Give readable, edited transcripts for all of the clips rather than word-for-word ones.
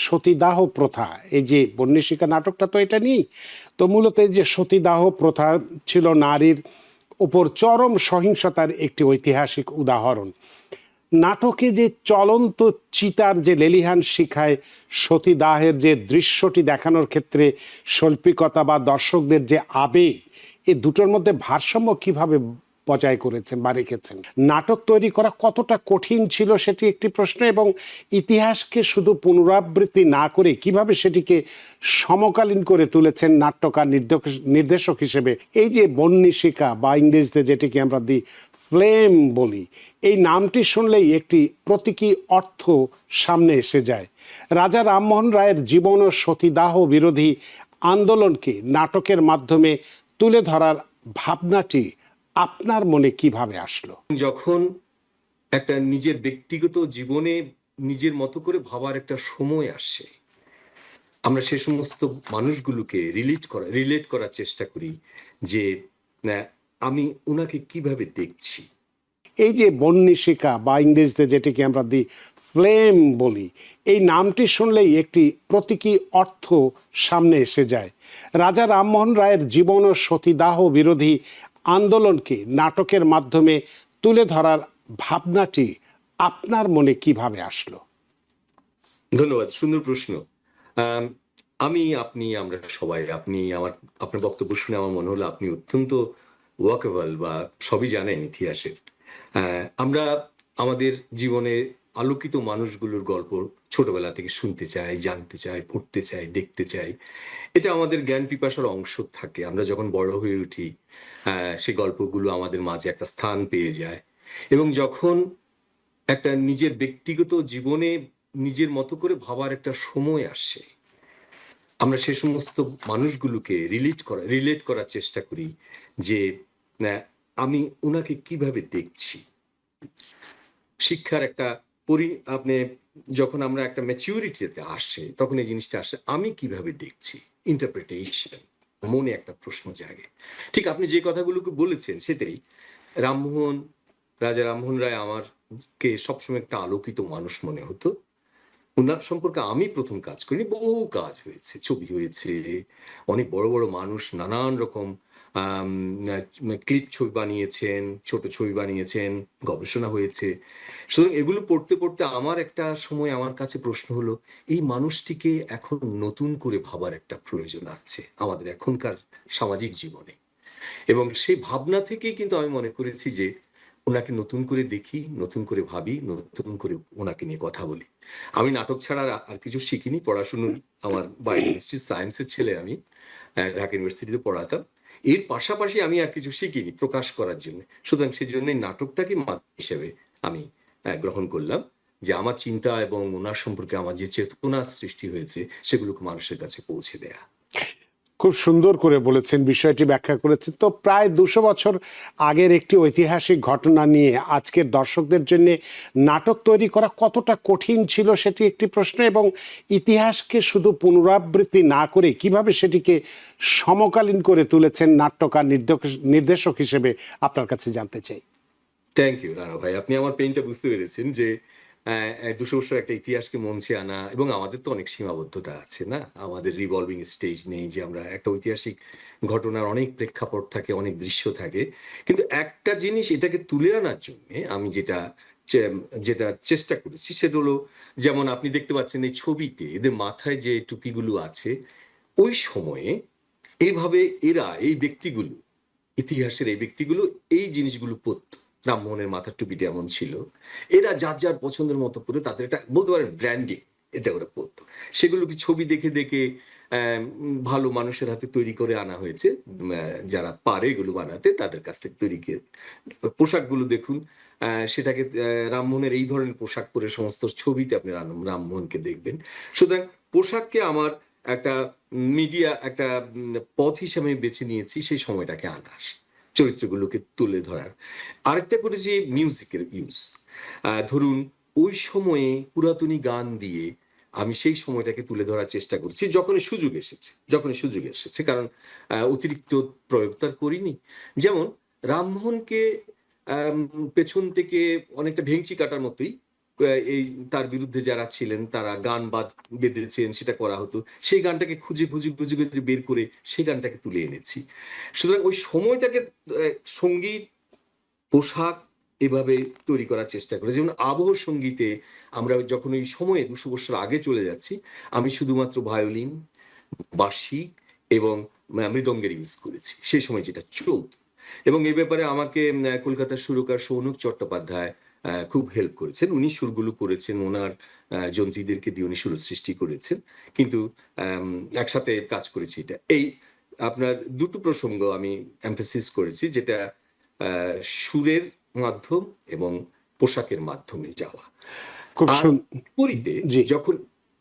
সতীদাহ প্রথা, এই যে বন্যশিকা নাটকটা তো এটা নিয়েই তো মূলত এই যে সতীদাহ প্রথা ছিল নারীর উপর চরম সহিংসতার একটি ঐতিহাসিক উদাহরণ। নাটকে যে চলন্ত চিতার যে লেলিহান শিখায় সতীদাহের যে দৃশ্যটি দেখানোর ক্ষেত্রে শৈল্পিকতা বা দর্শকদের যে আবেগ, এই দুটোর মধ্যে ভারসাম্য কিভাবে বজায় করেছেন বা রেখেছেন? নাটক তৈরি করা কতটা কঠিন ছিল সেটি একটি প্রশ্ন, এবং ইতিহাসকে শুধু পুনরাবৃত্তি না করে কিভাবে সেটিকে সমকালীন করে তুলেছেন নাট্যকার নির্দেশক হিসেবে। এই যে বন্যশিকা বা ইংরেজিতে যেটিকে আমরা দি ফ্লেম বলি, এই নামটি শুনলেই একটি প্রতীকী অর্থ সামনে এসে যায়। রাজা রামমোহন রায়ের জীবন ও সতীদাহ বিরোধী আন্দোলনকে নাটকের মাধ্যমে তুলে ধরার ভাবনাটি আপনার মনে কিভাবে আসলো? যখন একটা নিজের ব্যক্তিগত জীবনে নিজের মতো করে ভাবার একটা সময় আসে, আমরা সে সমস্ত মানুষগুলোকে রিলেট করার চেষ্টা করি যে আমি ওনাকে কিভাবে দেখছি। এই যে বন্যশিকা বা ইংরেজিতে যেটিকে আমরা দি ফ্লেম বলি, এই নামটি শুনলেই একটি প্রতীকী অর্থ সামনে এসে যায়। রাজা রামমোহন রায়ের জীবন ও সতীদাহ বিরোধী আন্দোলনকে নাটকের মাধ্যমে তুলে ধরার ভাবনাটি আপনার মনে কিভাবে আসলো? ধন্যবাদ, সুন্দর প্রশ্ন। আমরা সবাই, আপনার বক্তব্য শুনে আমার মনে হলো আপনি অত্যন্ত ওয়াকেবল বা সবই জানেন ইতিহাসের। আমরা আমাদের জীবনে আলোকিত মানুষগুলোর গল্প ছোটবেলা থেকে শুনতে চাই, জানতে চাই, পড়তে চাই, দেখতে চাই। এটা আমাদের জ্ঞান পিপাসার অংশ থাকে। আমরা যখন বড় হয়ে উঠি, সেই গল্পগুলো আমাদের মাঝে একটা স্থান পেয়ে যায়, এবং যখন একটা নিজের ব্যক্তিগত জীবনে নিজের মতো করে ভাবার একটা সময় আসে, আমরা সে সমস্ত মানুষগুলোকে রিলেট করার চেষ্টা করি যে আমি ওনাকে কিভাবে দেখছি। শিক্ষার একটা আপনি যখন আমরা একটা ম্যাচিউরিটিতে আসে, তখন এই জিনিসটা আসে, আমি কিভাবে দেখছি, ইন্টারপ্রিটেশন, মনে একটা প্রশ্ন জাগে। ঠিক আপনি যে কথাগুলোকে বলেছেন সেটাই। রামমোহন রাজা রামমোহন রায় আমারকে সবসময় একটা আলোকিত মানুষ মনে হতো। উনার সম্পর্কে আমি প্রথম কাজ করিনি, বহু কাজ হয়েছে, ছবি হয়েছে, অনেক বড় বড় মানুষ নানান রকম ক্লিপ ছবি বানিয়েছেন, ছোট ছবি বানিয়েছেন, গবেষণা হয়েছে। সুতরাং এগুলো পড়তে পড়তে আমার একটা সময় আমার কাছে প্রশ্ন হলো, এই মানুষটিকে এখন নতুন করে ভাবার একটা প্রয়োজন আছে আমাদের এখনকার সামাজিক জীবনে। এবং সেই ভাবনা থেকেই কিন্তু আমি মনে করেছি যে ওনাকে নতুন করে দেখি, নতুন করে ভাবি, নতুন করে ওনাকে নিয়ে কথা বলি। আমি নাটক ছাড়া আর কিছু শিখিনি। পড়াশুনোর আমার বায়োকেমিস্ট্রি সায়েন্সের ছেলে আমি। ঢাকা ইউনিভার্সিটিতে পড়াতাম। এর পাশাপাশি আমি আর কিছু শিখিনি প্রকাশ করার জন্য। সুতরাং সেজন্যই নাটকটাকে মাধ্যম হিসেবে আমি গ্রহণ করলাম, যে আমার চিন্তা এবং ওনার সম্পর্কে আমার যে চেতনার সৃষ্টি হয়েছে সেগুলোকে মানুষের কাছে পৌঁছে দেয়া। খুব সুন্দর করে বলেছেন, বিষয়টি ব্যাখ্যা করেছেন। তো প্রায় 200 বছর আগের একটি ঐতিহাসিক ঘটনা নিয়ে আজকের দর্শকদের জন্য নাটক তৈরি করা কতটা কঠিন ছিল সেটি একটি প্রশ্ন, এবং ইতিহাসকে শুধু পুনরাবৃত্তি না করে কিভাবে সেটিকে সমকালীন করে তুলেছেন নাট্যকার নির্দেশক হিসেবে আপনার কাছে জানতে চাই। থ্যাংক ইউ রানা ভাই, আপনি আমার পেইনটা বুঝতে পেরেছেন যে 200 বছর একটা ইতিহাসকে মঞ্চে আনা, এবং আমাদের তো অনেক সীমাবদ্ধতা আছে না, আমাদের রিভলভিং স্টেজ নেই যে আমরা একটা ঐতিহাসিক ঘটনার অনেক প্রেক্ষাপট থাকে, অনেক দৃশ্য থাকে। কিন্তু একটা জিনিস এটাকে তুলে আনার জন্য আমি যেটা চেষ্টা করেছি সেটা হলো, যেমন আপনি দেখতে পাচ্ছেন এই ছবিতে এদের মাথায় যে টুপিগুলো আছে, ওই সময়ে এইভাবে এই ব্যক্তিগুলো, ইতিহাসের এই ব্যক্তিগুলো এই জিনিসগুলো পরত। রামমোহনের মাথার টুপিটা এমন ছিল। এরা যার যার পছন্দের মতো করে তাদের একটা বলতে পারেন ব্র্যান্ডিং, এটা ওরা পরত। সেগুলোকে ছবি দেখে দেখে ভালো মানুষের হাতে তৈরি করে আনা হয়েছে। যারা পারে এগুলো বানাতে তাদের কাছ থেকে তৈরি করে। পোশাকগুলো দেখুন, সেটাকে রামমোহনের এই ধরনের পোশাক পরে সমস্ত ছবিতে আপনি রামমোহনকে দেখবেন। সুতরাং পোশাককে আমার একটা একটা পথ হিসাবে বেছে নিয়েছি সেই সময়টাকে আনার, চরিত্রগুলোকে তুলে ধরার। আরেকটা করেছি মিউজিকের ইউজ। ধরুন ওই সময়ে পুরাতনী গান দিয়ে আমি সেই সময়টাকে তুলে ধরার চেষ্টা করছি যখনই সুযোগ এসেছে, কারণ অতিরিক্ত প্রয়োগ তার করিনি। যেমন রামমোহনকে পেছন থেকে অনেকটা ভেঙচি কাটার মতোই এই তার বিরুদ্ধে যারা ছিলেন তারা গান বাদ বেঁধেছেন, সেটা করা হতো। সেই গানটাকে খুঁজে খুঁজে খুঁজে খুঁজে বের করে সেই গানটাকে তুলে এনেছি। সুতরাং ওই সময়টাকে সঙ্গীত, পোশাক এভাবে তৈরি করার চেষ্টা করি। যেমন আবহ সঙ্গীতে আমরা যখন ওই সময়ে ২০০ বছর আগে চলে যাচ্ছি, আমি শুধুমাত্র ভায়োলিন, বাঁশি এবং মৃদঙ্গের ইউজ করেছি। সেই সময় যেটা চলত। এবং এ ব্যাপারে আমাকে কলকাতার সুরকার সৌনক চট্টোপাধ্যায় খুব হেল্প করেছেন। উনি সুরগুলো করেছেন। উনার যন্ত্রীদেরকে দিয়ে উনি সুর সৃষ্টি করেছেন। কিন্তু আম একসাথে কাজ করেছি এটা। এই আপনার ২ টো প্রসঙ্গ আমি এমফাসিস করেছি, যেটা আ সুরের মাধ্যম এবং পোশাকের মাধ্যমে যাওয়া। খুব আর শুন বিপরীতে জি। যখন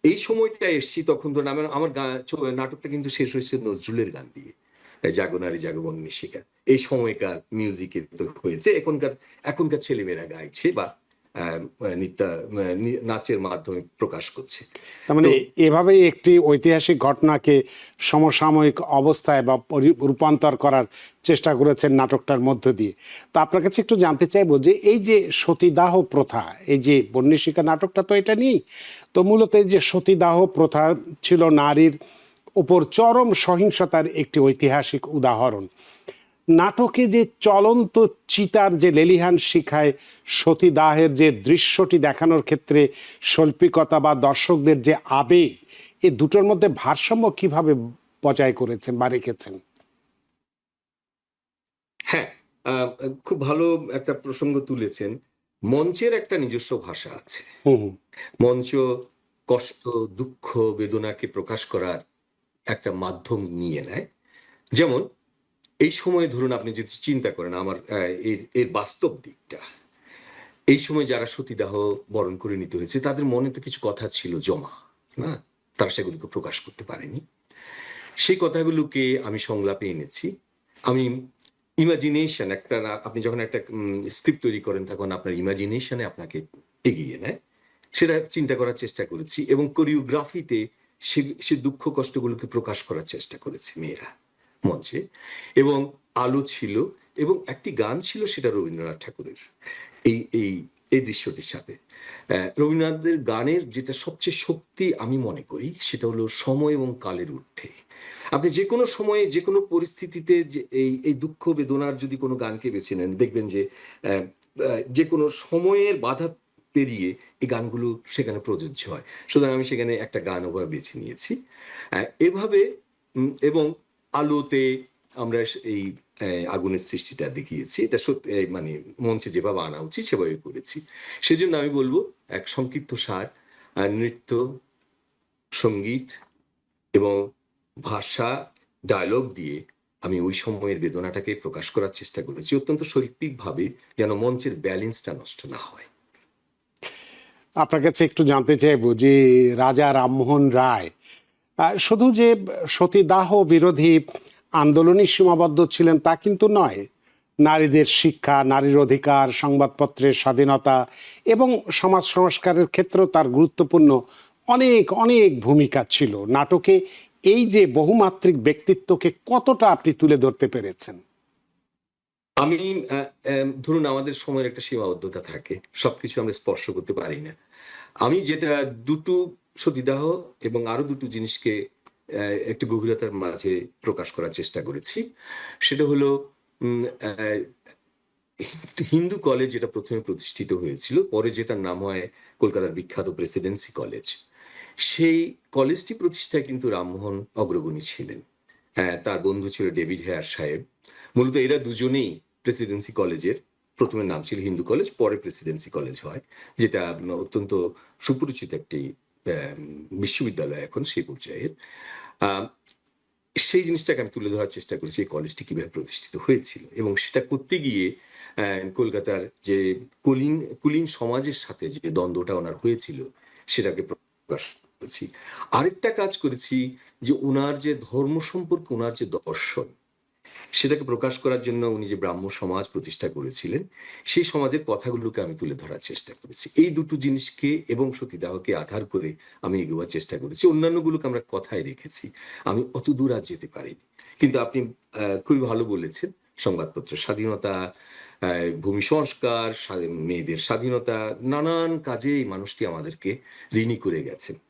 এই সময়টা এসছি, তখন ধরুন আমার আমার নাটকটা কিন্তু শেষ হয়েছে নজরুলের গান দিয়ে। জাগো নারী জাগো বন্নিশিখা। এই সময়কার মিউজিকে তো হয়েছে। এখনকার এখনকার ছেলেমেয়েরা গাইছে বা আ আ নিত্যা আ নি নাচের মাধ্যমে প্রকাশ করছে। তার তো মানে এভাবেই একটি ঐতিহাসিক ঘটনাকে সমসাময়িক অবস্থায় বা রূপান্তর করার চেষ্টা করেছেন নাটকটার মধ্য দিয়ে। তো আপনার কাছে একটু জানতে চাইবো যে এই যে সতীদাহ প্রথা, এই যে বন্নিশিখা নাটকটা তো এটা নিয়েই। তো মূলত এই যে সতীদাহ প্রথা ছিল নারীর উপর চরম সহিংসতার একটি ঐতিহাসিক উদাহরণ। নাটকে যে চলন্ত চিতার যে লেলিহান শিখায় সতীদাহের যে দৃশ্যটি দেখানোর ক্ষেত্রে শৈল্পিকতা বা দর্শকদের যে আবেগ, এই দুটোর মধ্যে ভারসাম্য কিভাবে বজায় করেছেন বা রেখেছেন? হ্যাঁ, আ খুব ভালো একটা প্রসঙ্গ তুলেছেন। মঞ্চের একটা নিজস্ব ভাষা আছে। হুম, হুম। মঞ্চ কষ্ট, দুঃখ, বেদনাকে প্রকাশ করার একটা মাধ্যম নিয়ে নেয়। যেমন এই সময়ে ধরুন আপনি যদি চিন্তা করেন আমার এর বাস্তব দিকটা। এই সময় যারা সতীদাহ বরণ করে নিতে হয়েছে তাদের মনে তো কিছু কথা ছিল জমা, না? তারা সেগুলোকে প্রকাশ করতে পারেনি। সেই কথাগুলোকে আমি সংলাপে এনেছি। আমি ইমাজিনেশন একটা আপনি যখন একটা স্ক্রিপ্ট তৈরি করেন তখন আপনার ইমাজিনেশন এ আপনাকে এগিয়ে নেয়। সেটা চিন্তা করার চেষ্টা করেছি এবং কোরিওগ্রাফিতে সে দুঃখ কষ্টগুলোকে প্রকাশ করার চেষ্টা করেছে মেয়েরা মঞ্চে। এবং আলো ছিল এবং একটি গান ছিল, সেটা রবীন্দ্রনাথ ঠাকুরের। এই এই এই দৃশ্যটির সাথে। রবীন্দ্রনাথের গানের যেটা সবচেয়ে শক্তি আমি মনে করি সেটা হলো সময় এবং কালের ঊর্ধ্বে। আপনি যেকোনো সময়ে যেকোনো পরিস্থিতিতে যে এই দুঃখ বেদনার যদি কোনো গানকে বেছে নেন, দেখবেন যে অ্যা আ যেকোনো সময়ের বাধা পেরিয়ে এই গানগুলো সেখানে প্রযোজ্য হয়। সুতরাং আমি সেখানে একটা গান ওভাবে বেছে নিয়েছি। এভাবে এবং আলোতে আমরা এই আগুনের সৃষ্টিটা দেখিয়েছি। এটা সত্যি মানে মঞ্চে যেভাবে আনা উচিত সেভাবে করেছি। সেজন্য আমি বলব এক সংক্ষিপ্ত সার, নৃত্য, সঙ্গীত এবং ভাষা, ডায়ালগ দিয়ে আমি ওই সময়ের বেদনাটাকে প্রকাশ করার চেষ্টা করেছি অত্যন্ত শৈল্পিকভাবে, যেন মঞ্চের ব্যালেন্সটা নষ্ট না হয়। আপনার কাছে একটু জানতে চাইবো যে রাজা রামমোহন রায় শুধু যে সতীদাহ বিরোধী আন্দোলনই সীমাবদ্ধ ছিলেন তা কিন্তু নয়। নারীদের শিক্ষা, নারীর অধিকার, সংবাদপত্রের স্বাধীনতা এবং সমাজ সংস্কারের ক্ষেত্রেও তার গুরুত্বপূর্ণ অনেক অনেক ভূমিকা ছিল। নাটকে এই যে বহুমাত্রিক ব্যক্তিত্বকে কতটা আপনি তুলে ধরতে পেরেছেন? আমি আ ধরুন আমাদের সময়ের একটা সীমাবদ্ধতা থাকে। সবকিছু আমরা স্পর্শ করতে পারি না। আমি যেটা দুটো সতীদাহ এবং আরো দুটো জিনিসকে একটু গভীরতার মাঝে প্রকাশ করার চেষ্টা করেছি। সেটা হলো উম অ্যা হিন্দু কলেজ, যেটা ১ম এ প্রতিষ্ঠিত হয়েছিল। পরে যেটার নাম হয় কলকাতার বিখ্যাত প্রেসিডেন্সি কলেজ। সেই কলেজটি প্রতিষ্ঠায় কিন্তু রামমোহন অগ্রগণী ছিলেন। তার বন্ধু ছিল ডেভিড হেয়ার সাহেব। মূলত এরা দুজনেই প্রেসিডেন্সি কলেজের, ১ম এর নাম ছিল হিন্দু কলেজ, পরে প্রেসিডেন্সি কলেজ হয়। যেটা অত্যন্ত সুপরিচিত একটি বিশ্ববিদ্যালয় এখন সেই পর্যায়ের। আ সেই জিনিসটাকে আমি তুলে ধরার চেষ্টা করেছি, এই কলেজটি কিভাবে প্রতিষ্ঠিত হয়েছিল এবং সেটা করতে গিয়ে কলকাতার যে কুলীন কুলীন সমাজের সাথে যে দ্বন্দ্বটা উনার হয়েছিল সেটাকে প্রকাশ করেছি। আরেকটা কাজ করেছি যে উনার যে ধর্ম সম্পর্কে উনার যে দর্শন, সেটাকে প্রকাশ করার জন্য উনি যে ব্রাহ্ম সমাজ প্রতিষ্ঠা করেছিলেন, সেই সমাজের কথাগুলোকে আমি তুলে ধরার চেষ্টা করেছি। এই দুটো জিনিসকে এবং সতীদাহকে আধার করে আমি এগোবার চেষ্টা করেছি। অন্যান্যগুলোকে আমরা কথায় রেখেছি। আমি অতদূর আর যেতে পারিনি। কিন্তু আপনি খুবই ভালো বলেছেন। সংবাদপত্রের স্বাধীনতা, ভূমি সংস্কার, মেয়েদের স্বাধীনতা, নানান কাজে এই মানুষটি আমাদেরকে ঋণী করে গেছেন।